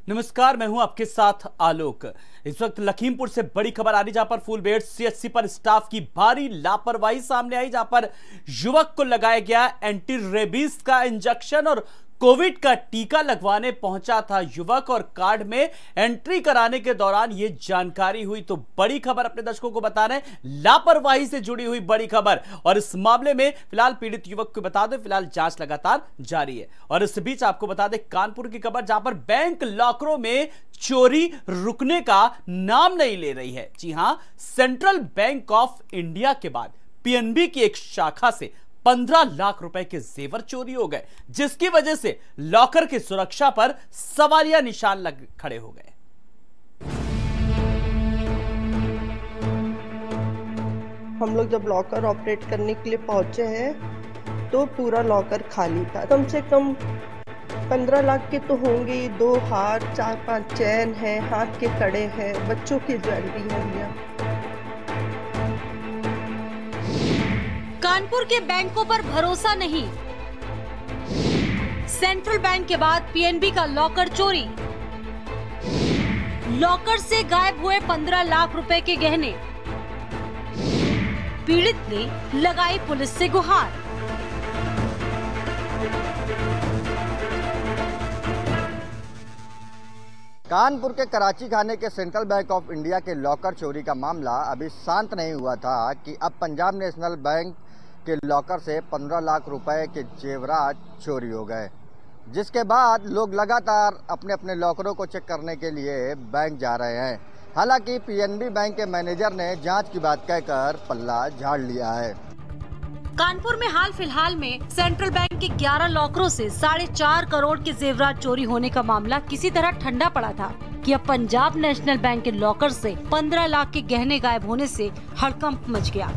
नमस्कार, मैं हूं आपके साथ आलोक। इस वक्त लखीमपुर से बड़ी खबर आ रही, जहां पर फुलबेड़ सीएचसी पर स्टाफ की भारी लापरवाही सामने आई, जहां पर युवक को लगाया गया एंटी रेबीज का इंजेक्शन और कोविड का टीका लगवाने पहुंचा था युवक और कार्ड में एंट्री कराने के दौरान यह जानकारी हुई। तो बड़ी खबर अपने दर्शकों को बता रहे हैं, लापरवाही से जुड़ी हुई बड़ी खबर। और इस मामले में फिलहाल पीड़ित युवक को बता दें, फिलहाल जांच लगातार जारी है। और इस बीच आपको बता दें कानपुर की खबर, जहां पर बैंक लॉकरों में चोरी रुकने का नाम नहीं ले रही है। जी हां, सेंट्रल बैंक ऑफ इंडिया के बाद पीएनबी की एक शाखा से 15 लाख रुपए के जेवर चोरी हो गए, जिसकी वजह से लॉकर की सुरक्षा पर सवालिया निशान लग खड़े हो गए। हम लोग जब लॉकर ऑपरेट करने के लिए पहुंचे हैं तो पूरा लॉकर खाली था। कम से कम 15 लाख के तो होंगे। 2 हार, 4-5 चैन है, हाथ के कड़े हैं, बच्चों की ज्वेलरी है भैया। कानपुर के बैंकों पर भरोसा नहीं। सेंट्रल बैंक के बाद पीएनबी का लॉकर चोरी। लॉकर से गायब हुए 15 लाख रुपए के गहने। पीड़ित ने लगाई पुलिस से गुहार। कानपुर के कराची खाने के सेंट्रल बैंक ऑफ इंडिया के लॉकर चोरी का मामला अभी शांत नहीं हुआ था कि अब पंजाब नेशनल बैंक के लॉकर से 15 लाख रुपए के जेवरात चोरी हो गए, जिसके बाद लोग लगातार अपने अपने लॉकरों को चेक करने के लिए बैंक जा रहे हैं। हालांकि पीएनबी बैंक के मैनेजर ने जांच की बात कहकर पल्ला झाड़ लिया है। कानपुर में हाल फिलहाल में सेंट्रल बैंक के 11 लॉकरों से 4.5 करोड़ के जेवरात चोरी होने का मामला किसी तरह ठंडा पड़ा था कि अब पंजाब नेशनल बैंक के लॉकर से 15 लाख के गहने गायब होने से हड़कंप मच गया।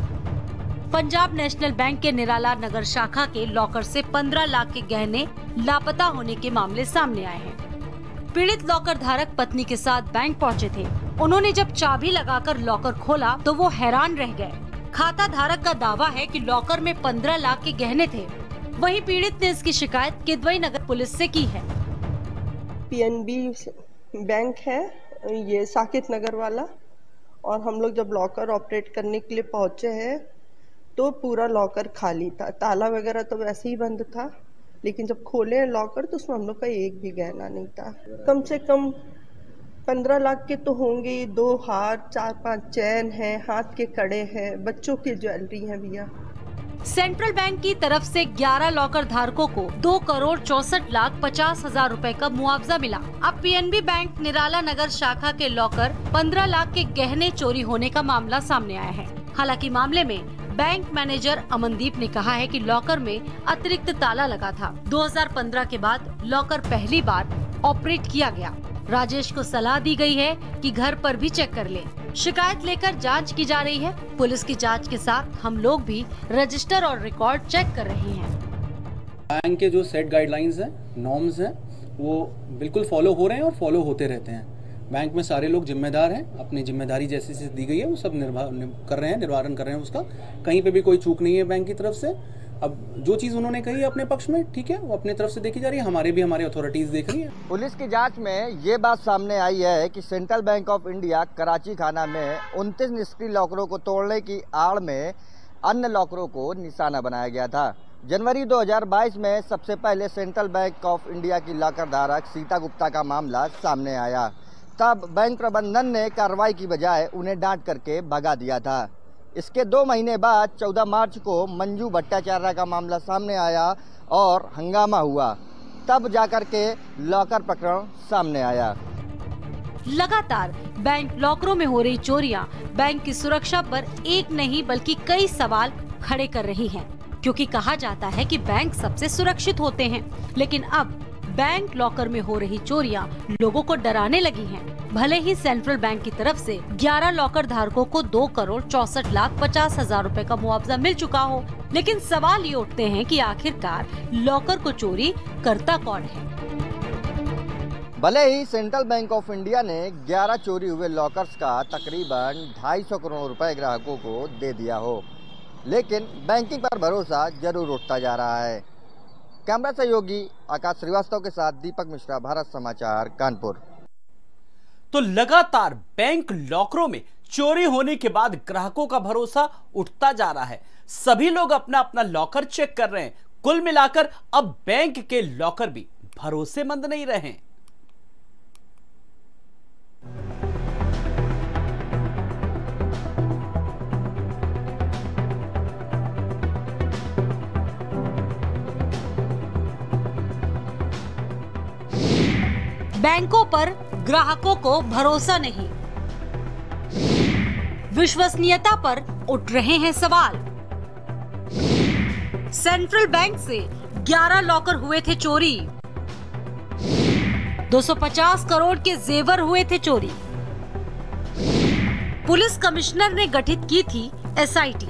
पंजाब नेशनल बैंक के निराला नगर शाखा के लॉकर से 15 लाख के गहने लापता होने के मामले सामने आए हैं। पीड़ित लॉकर धारक पत्नी के साथ बैंक पहुंचे थे। उन्होंने जब चाबी लगाकर लॉकर खोला तो वो हैरान रह गए। खाता धारक का दावा है कि लॉकर में 15 लाख के गहने थे। वहीं पीड़ित ने इसकी शिकायत किदवई नगर पुलिस से की है। पीएनबी बैंक है ये साकेत नगर वाला, और हम लोग जब लॉकर ऑपरेट करने के लिए पहुंचे हैं तो पूरा लॉकर खाली था। ताला वगैरह तो वैसे ही बंद था, लेकिन जब खोले लॉकर तो उसमें हम लोग का एक भी गहना नहीं था। कम से कम 15 लाख के तो होंगे। 2 हार, 4-5 चैन है, हाथ के कड़े हैं, बच्चों की ज्वेलरी है भैया। सेंट्रल बैंक की तरफ से 11 लॉकर धारकों को 2 करोड़ 64 लाख 50 हजार रुपए का मुआवजा मिला। अब पीएनबी बैंक निराला नगर शाखा के लॉकर 15 लाख के गहने चोरी होने का मामला सामने आया है। हालांकि मामले में बैंक मैनेजर अमनदीप ने कहा है कि लॉकर में अतिरिक्त ताला लगा था। 2015 के बाद लॉकर पहली बार ऑपरेट किया गया। राजेश को सलाह दी गई है कि घर पर भी चेक कर लें। शिकायत लेकर जांच की जा रही है। पुलिस की जांच के साथ हम लोग भी रजिस्टर और रिकॉर्ड चेक कर रहे हैं। बैंक के जो सेट गाइडलाइंस हैं, नॉर्म्स हैं, वो बिल्कुल फॉलो हो रहे हैं और फॉलो होते रहते हैं। बैंक में सारे लोग जिम्मेदार हैं, अपनी जिम्मेदारी जैसी से दी गई है वो सब कर रहे हैं, निर्वाहन कर रहे हैं उसका। कहीं पे भी कोई चूक नहीं है बैंक की तरफ से। अब जो चीज़ उन्होंने कही है अपने पक्ष में, ठीक है, वो अपने तरफ से देखी जा रही है, हमारी अथॉरिटीज देख रही है। पुलिस की जांच में ये बात सामने आई है कि central bank of India Karachi खाना में 29 निष्क्रिय लॉकरों को तोड़ने की आड़ में अन्य लॉकरों को निशाना बनाया गया था। जनवरी 2022 में सबसे पहले सेंट्रल बैंक ऑफ इंडिया की लॉकर धारक सीता गुप्ता का मामला सामने आया। तब बैंक प्रबंधन ने कार्रवाई की बजाय उन्हें डांट करके भगा दिया था। इसके 2 महीने बाद 14 मार्च को मंजू भट्टाचार्य का मामला सामने आया और हंगामा हुआ। तब जाकर के लॉकर प्रकरण सामने आया। लगातार बैंक लॉकरों में हो रही चोरियां बैंक की सुरक्षा पर एक नहीं बल्कि कई सवाल खड़े कर रही हैं, क्योंकि कहा जाता है कि बैंक सबसे सुरक्षित होते हैं, लेकिन अब बैंक लॉकर में हो रही चोरियां लोगों को डराने लगी हैं। भले ही सेंट्रल बैंक की तरफ से 11 लॉकर धारकों को 2 करोड़ 64 लाख 50 हजार रुपए का मुआवजा मिल चुका हो, लेकिन सवाल ये उठते हैं कि आखिरकार लॉकर को चोरी करता कौन है। भले ही सेंट्रल बैंक ऑफ इंडिया ने 11 चोरी हुए लॉकर्स का तकरीबन 250 करोड़ रुपए ग्राहकों को दे दिया हो, लेकिन बैंकिंग पर भरोसा जरूर उठता जा रहा है। कैमरा सहयोगी आकाश श्रीवास्तव के साथ दीपक मिश्रा, भारत समाचार, कानपुर। तो लगातार बैंक लॉकरों में चोरी होने के बाद ग्राहकों का भरोसा उठता जा रहा है। सभी लोग अपना अपना लॉकर चेक कर रहे हैं। कुल मिलाकर अब बैंक के लॉकर भी भरोसेमंद नहीं रहे। बैंकों पर ग्राहकों को भरोसा नहीं, विश्वसनीयता पर उठ रहे हैं सवाल। सेंट्रल बैंक से 11 लॉकर हुए थे चोरी, 250 करोड़ के जेवर हुए थे चोरी। पुलिस कमिश्नर ने गठित की थी एसआईटी।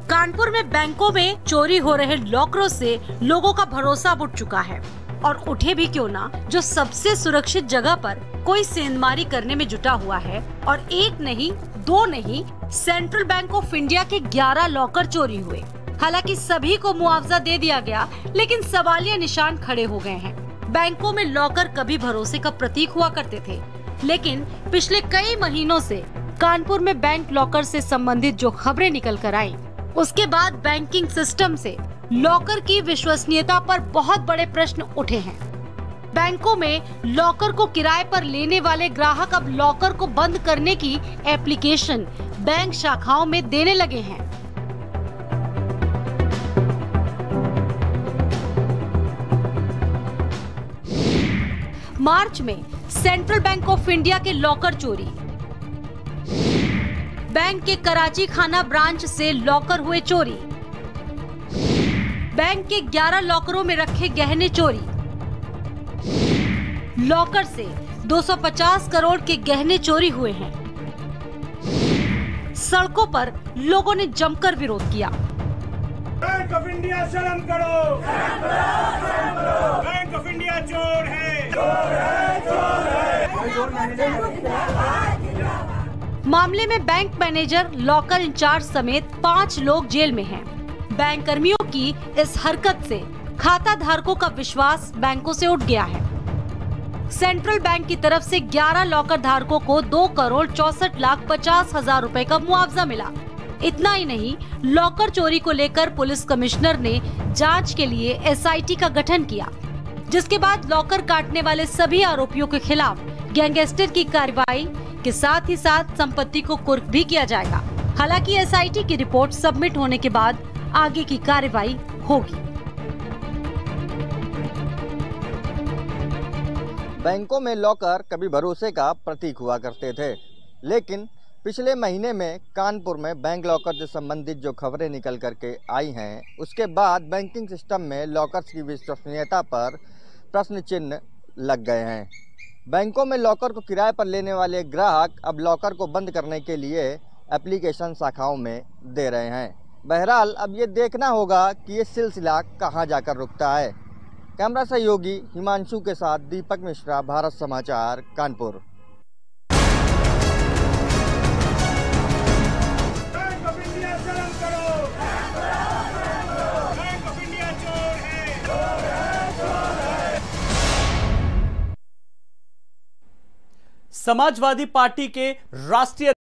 कानपुर में बैंकों में चोरी हो रहे लॉकरों से लोगों का भरोसा उठ चुका है, और उठे भी क्यों ना, जो सबसे सुरक्षित जगह पर कोई सेंधमारी करने में जुटा हुआ है। और एक नहीं, दो नहीं, सेंट्रल बैंक ऑफ इंडिया के 11 लॉकर चोरी हुए। हालांकि सभी को मुआवजा दे दिया गया, लेकिन सवालिया निशान खड़े हो गए हैं। बैंकों में लॉकर कभी भरोसे का प्रतीक हुआ करते थे, लेकिन पिछले कई महीनों से कानपुर में बैंक लॉकर से संबंधित जो खबरें निकल कर आई, उसके बाद बैंकिंग सिस्टम से लॉकर की विश्वसनीयता पर बहुत बड़े प्रश्न उठे हैं। बैंकों में लॉकर को किराए पर लेने वाले ग्राहक अब लॉकर को बंद करने की एप्लीकेशन बैंक शाखाओं में देने लगे हैं। मार्च में सेंट्रल बैंक ऑफ इंडिया के लॉकर चोरी, बैंक के कराची खाना ब्रांच से लॉकर हुए चोरी, बैंक के 11 लॉकरों में रखे गहने चोरी, लॉकर से 250 करोड़ के गहने चोरी हुए हैं। सड़कों पर लोगों ने जमकर विरोध किया। बैंक ऑफ इंडिया शर्म करो, बैंक ऑफ इंडिया चोर है, चोर है, चोर है। मामले में बैंक मैनेजर, लॉकर इंचार्ज समेत 5 लोग जेल में हैं। बैंक कर्मियों की इस हरकत से खाता धारकों का विश्वास बैंकों से उठ गया है। सेंट्रल बैंक की तरफ से 11 लॉकर धारकों को 2,64,50,000 रुपए का मुआवजा मिला। इतना ही नहीं, लॉकर चोरी को लेकर पुलिस कमिश्नर ने जांच के लिए एसआईटी का गठन किया, जिसके बाद लॉकर काटने वाले सभी आरोपियों के खिलाफ गैंगस्टर की कार्रवाई के साथ ही साथ संपत्ति को कुर्क भी किया जाएगा। हालांकि एसआईटी की रिपोर्ट सबमिट होने के बाद आगे की कार्रवाई होगी। बैंकों में लॉकर कभी भरोसे का प्रतीक हुआ करते थे, लेकिन पिछले महीने में कानपुर में बैंक लॉकर से संबंधित जो खबरें निकल करके आई हैं, उसके बाद बैंकिंग सिस्टम में लॉकर्स की विश्वसनीयता पर प्रश्न चिन्ह लग गए हैं। बैंकों में लॉकर को किराए पर लेने वाले ग्राहक अब लॉकर को बंद करने के लिए एप्लीकेशन शाखाओं में दे रहे हैं। बहरहाल अब ये देखना होगा कि ये सिलसिला कहां जाकर रुकता है। कैमरा सहयोगी हिमांशु के साथ दीपक मिश्रा, भारत समाचार, कानपुर। बैंक ऑफ इंडिया शर्म करो, बैंक ऑफ इंडिया चोर है, चोर है, चोर है। समाजवादी पार्टी के राष्ट्रीय